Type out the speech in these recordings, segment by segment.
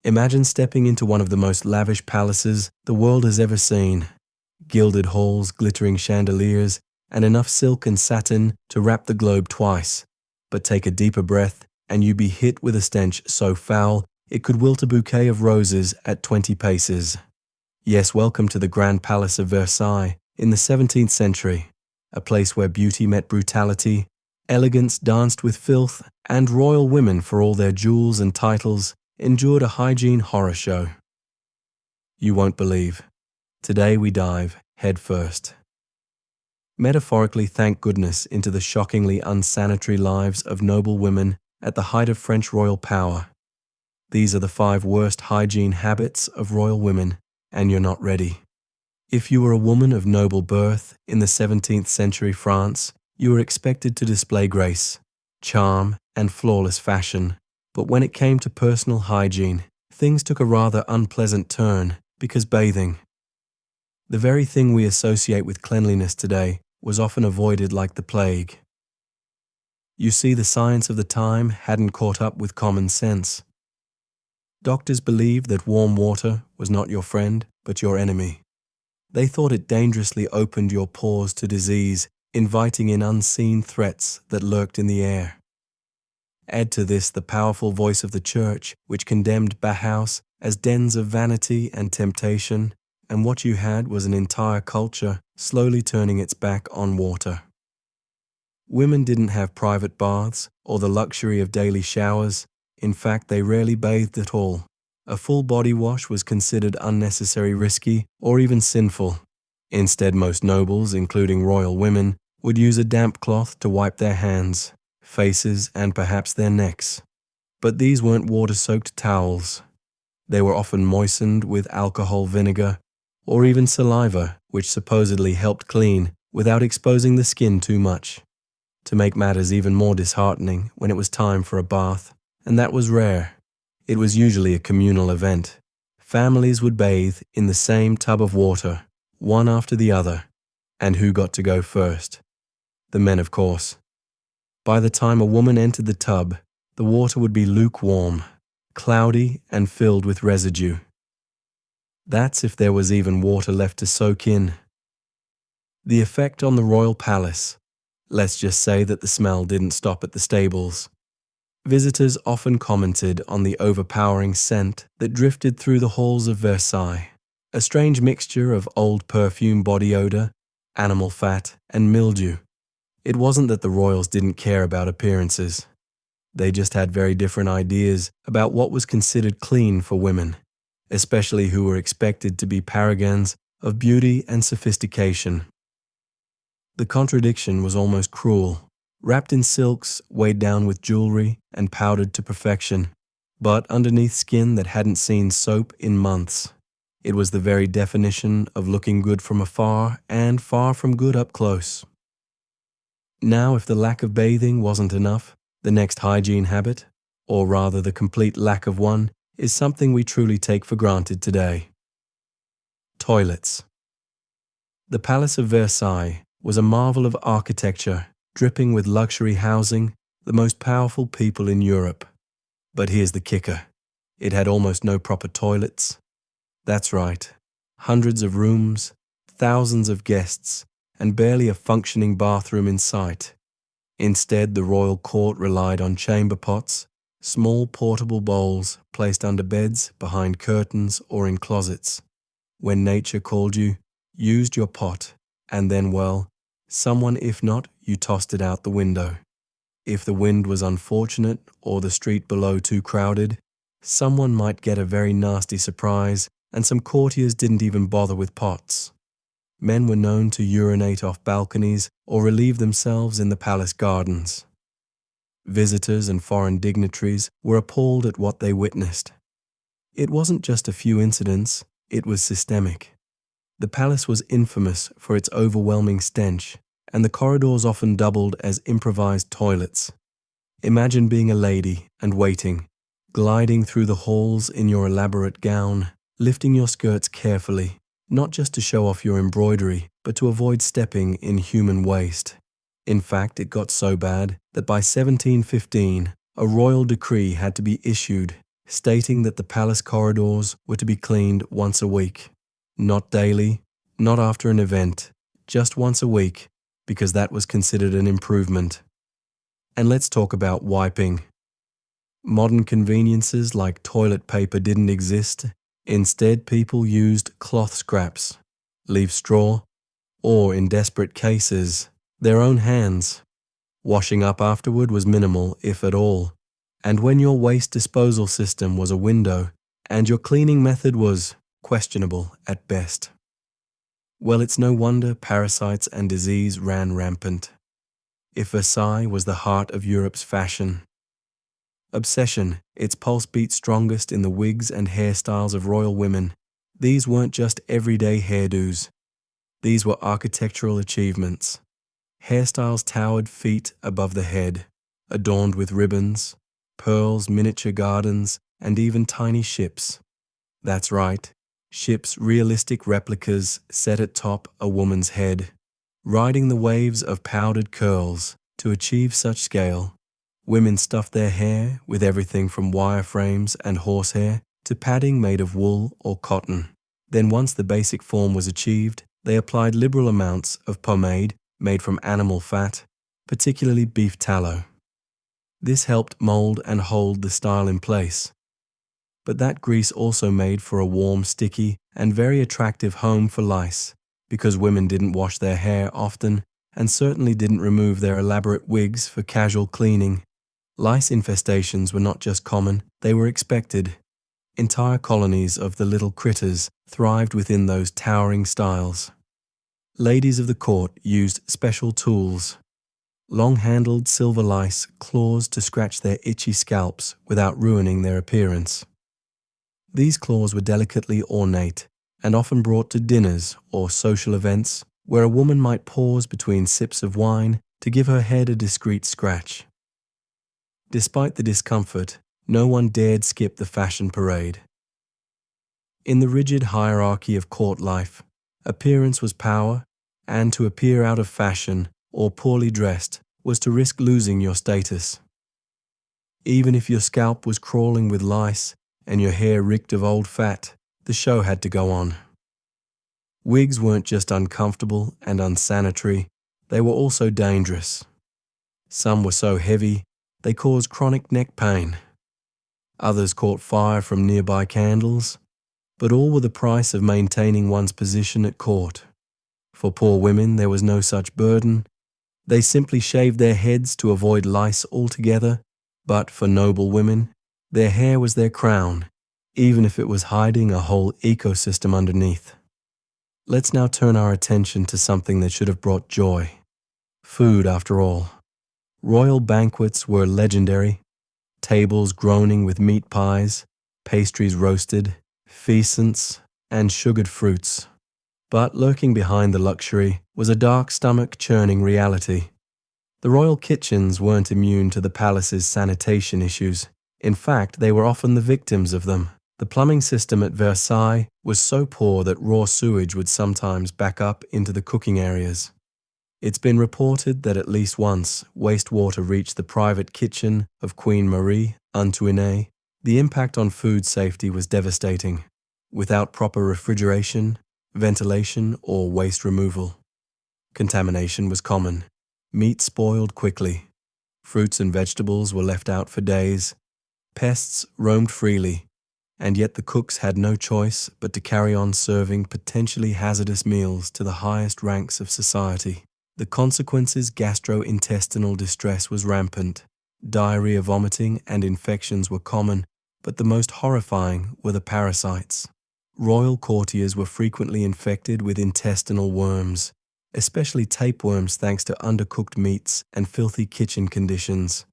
Imagine stepping into one of the most lavish palaces the world has ever seen. Gilded halls, glittering chandeliers, and enough silk and satin to wrap the globe twice. But take a deeper breath, and you be hit with a stench so foul it could wilt a bouquet of roses at 20 paces. Yes, welcome to the Grand Palace of Versailles in the 17th century, a place where beauty met brutality, elegance danced with filth, and royal women, for all their jewels and titles, endured a hygiene horror show. You won't believe. Today we dive head first. Metaphorically, thank goodness, into the shockingly unsanitary lives of noble women at the height of French royal power. These are the 5 worst hygiene habits of royal women, and you're not ready. If you were a woman of noble birth in the 17th century France, you were expected to display grace, charm, and flawless fashion. But when it came to personal hygiene, things took a rather unpleasant turn because bathing, the very thing we associate with cleanliness today, was often avoided like the plague. You see, the science of the time hadn't caught up with common sense. Doctors believed that warm water was not your friend, but your enemy. They thought it dangerously opened your pores to disease, inviting in unseen threats that lurked in the air. Add to this the powerful voice of the church, which condemned bathhouses as dens of vanity and temptation, and what you had was an entire culture slowly turning its back on water. Women didn't have private baths or the luxury of daily showers. In fact, they rarely bathed at all. A full body wash was considered unnecessary, risky, or even sinful. Instead, most nobles, including royal women, would use a damp cloth to wipe their hands, faces, and perhaps their necks. But these weren't water-soaked towels. They were often moistened with alcohol vinegar, or even saliva, which supposedly helped clean without exposing the skin too much. To make matters even more disheartening, when it was time for a bath, and that was rare, it was usually a communal event. Families would bathe in the same tub of water, one after the other. And who got to go first? The men, of course. By the time a woman entered the tub, the water would be lukewarm, cloudy, and filled with residue. That's if there was even water left to soak in. The effect on the royal palace. Let's just say that the smell didn't stop at the stables. Visitors often commented on the overpowering scent that drifted through the halls of Versailles, a strange mixture of old perfume body odor, animal fat, and mildew. It wasn't that the royals didn't care about appearances. They just had very different ideas about what was considered clean for women, especially who were expected to be paragons of beauty and sophistication. The contradiction was almost cruel. Wrapped in silks, weighed down with jewelry, and powdered to perfection, but underneath skin that hadn't seen soap in months. It was the very definition of looking good from afar and far from good up close. Now, if the lack of bathing wasn't enough, the next hygiene habit, or rather the complete lack of one, is something we truly take for granted today. Toilets. The Palace of Versailles was a marvel of architecture, dripping with luxury housing, the most powerful people in Europe. But here's the kicker. It had almost no proper toilets. That's right. Hundreds of rooms, thousands of guests, and barely a functioning bathroom in sight. Instead, the royal court relied on chamber pots, small portable bowls placed under beds, behind curtains, or in closets. When nature called you, used your pot, and then, well, someone, if not, you tossed it out the window. If the wind was unfortunate or the street below too crowded, someone might get a very nasty surprise, and some courtiers didn't even bother with pots. Men were known to urinate off balconies or relieve themselves in the palace gardens. Visitors and foreign dignitaries were appalled at what they witnessed. It wasn't just a few incidents, it was systemic. The palace was infamous for its overwhelming stench, and the corridors often doubled as improvised toilets. Imagine being a lady and waiting, gliding through the halls in your elaborate gown, lifting your skirts carefully, not just to show off your embroidery, but to avoid stepping in human waste. In fact, it got so bad that by 1715, a royal decree had to be issued, stating that the palace corridors were to be cleaned once a week. Not daily, not after an event, just once a week, because that was considered an improvement. And let's talk about wiping. Modern conveniences like toilet paper didn't exist. Instead, people used cloth scraps, leaf straw, or, in desperate cases, their own hands. Washing up afterward was minimal, if at all. And when your waste disposal system was a window, and your cleaning method was questionable at best, well, it's no wonder parasites and disease ran rampant. If Versailles was the heart of Europe's fashion obsession, its pulse beat strongest in the wigs and hairstyles of royal women. These weren't just everyday hairdos. These were architectural achievements. Hairstyles towered feet above the head, adorned with ribbons, pearls, miniature gardens, and even tiny ships. That's right, ships, realistic replicas set atop a woman's head, riding the waves of powdered curls. To achieve such scale, women stuffed their hair with everything from wireframes and horsehair to padding made of wool or cotton. Then once the basic form was achieved, they applied liberal amounts of pomade made from animal fat, particularly beef tallow. This helped mold and hold the style in place. But that grease also made for a warm, sticky, and very attractive home for lice, because women didn't wash their hair often and certainly didn't remove their elaborate wigs for casual cleaning. Lice infestations were not just common, they were expected. Entire colonies of the little critters thrived within those towering styles. Ladies of the court used special tools, long-handled silver lice claws to scratch their itchy scalps without ruining their appearance. These claws were delicately ornate and often brought to dinners or social events where a woman might pause between sips of wine to give her head a discreet scratch. Despite the discomfort, no one dared skip the fashion parade. In the rigid hierarchy of court life, appearance was power, and to appear out of fashion or poorly dressed was to risk losing your status. Even if your scalp was crawling with lice and your hair reeked of old fat, the show had to go on. Wigs weren't just uncomfortable and unsanitary, they were also dangerous. Some were so heavy, they caused chronic neck pain. Others caught fire from nearby candles, but all were the price of maintaining one's position at court. For poor women, there was no such burden. They simply shaved their heads to avoid lice altogether, but for noble women, their hair was their crown, even if it was hiding a whole ecosystem underneath. Let's now turn our attention to something that should have brought joy. Food, after all. Royal banquets were legendary, tables groaning with meat pies, pastries roasted, feasants, and sugared fruits. But lurking behind the luxury was a dark stomach-churning reality. The royal kitchens weren't immune to the palace's sanitation issues. In fact, they were often the victims of them. The plumbing system at Versailles was so poor that raw sewage would sometimes back up into the cooking areas. It's been reported that at least once wastewater reached the private kitchen of Queen Marie Antoinette. The impact on food safety was devastating. Without proper refrigeration, ventilation, or waste removal, contamination was common. Meat spoiled quickly. Fruits and vegetables were left out for days. Pests roamed freely, and yet the cooks had no choice but to carry on serving potentially hazardous meals to the highest ranks of society. The consequences, gastrointestinal distress was rampant. Diarrhea, vomiting, and infections were common, but the most horrifying were the parasites. Royal courtiers were frequently infected with intestinal worms, especially tapeworms thanks to undercooked meats and filthy kitchen conditions.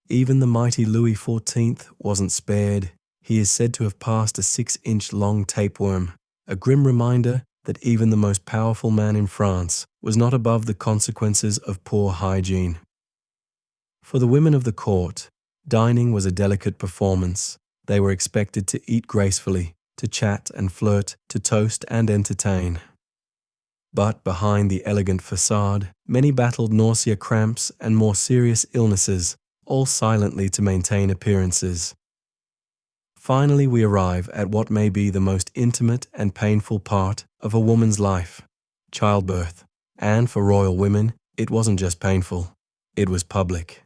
Even the mighty Louis XIV wasn't spared. He is said to have passed a 6-inch long tapeworm, a grim reminder that even the most powerful man in France was not above the consequences of poor hygiene. For the women of the court, dining was a delicate performance. They were expected to eat gracefully, to chat and flirt, to toast and entertain. But behind the elegant facade, many battled nausea, cramps, and more serious illnesses, all silently to maintain appearances. Finally, we arrive at what may be the most intimate and painful part of a woman's life, childbirth. And for royal women, it wasn't just painful, it was public.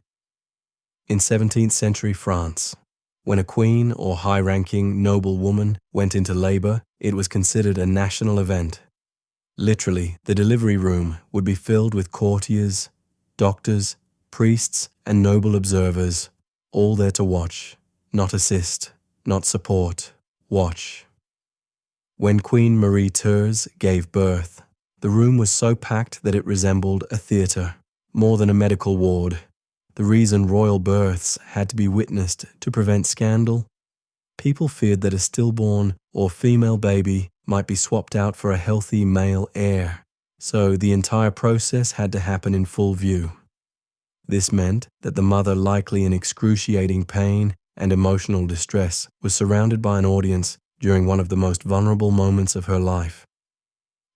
In 17th century France, when a queen or high-ranking noble woman went into labor, it was considered a national event. Literally, the delivery room would be filled with courtiers, doctors, priests, and noble observers, all there to watch, not assist, not support, watch. When Queen Marie Thérèse gave birth, the room was so packed that it resembled a theatre, more than a medical ward. The reason royal births had to be witnessed to prevent scandal? People feared that a stillborn or female baby might be swapped out for a healthy male heir, so the entire process had to happen in full view. This meant that the mother, likely in excruciating pain and emotional distress, was surrounded by an audience during one of the most vulnerable moments of her life.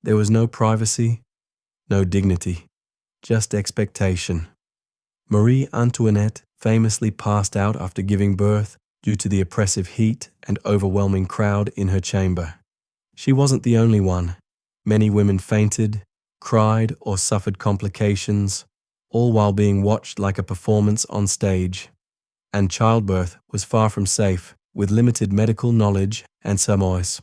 There was no privacy, no dignity, just expectation. Marie Antoinette famously passed out after giving birth due to the oppressive heat and overwhelming crowd in her chamber. She wasn't the only one. Many women fainted, cried, or suffered complications, all while being watched like a performance on stage. And childbirth was far from safe, with limited medical knowledge and surmise.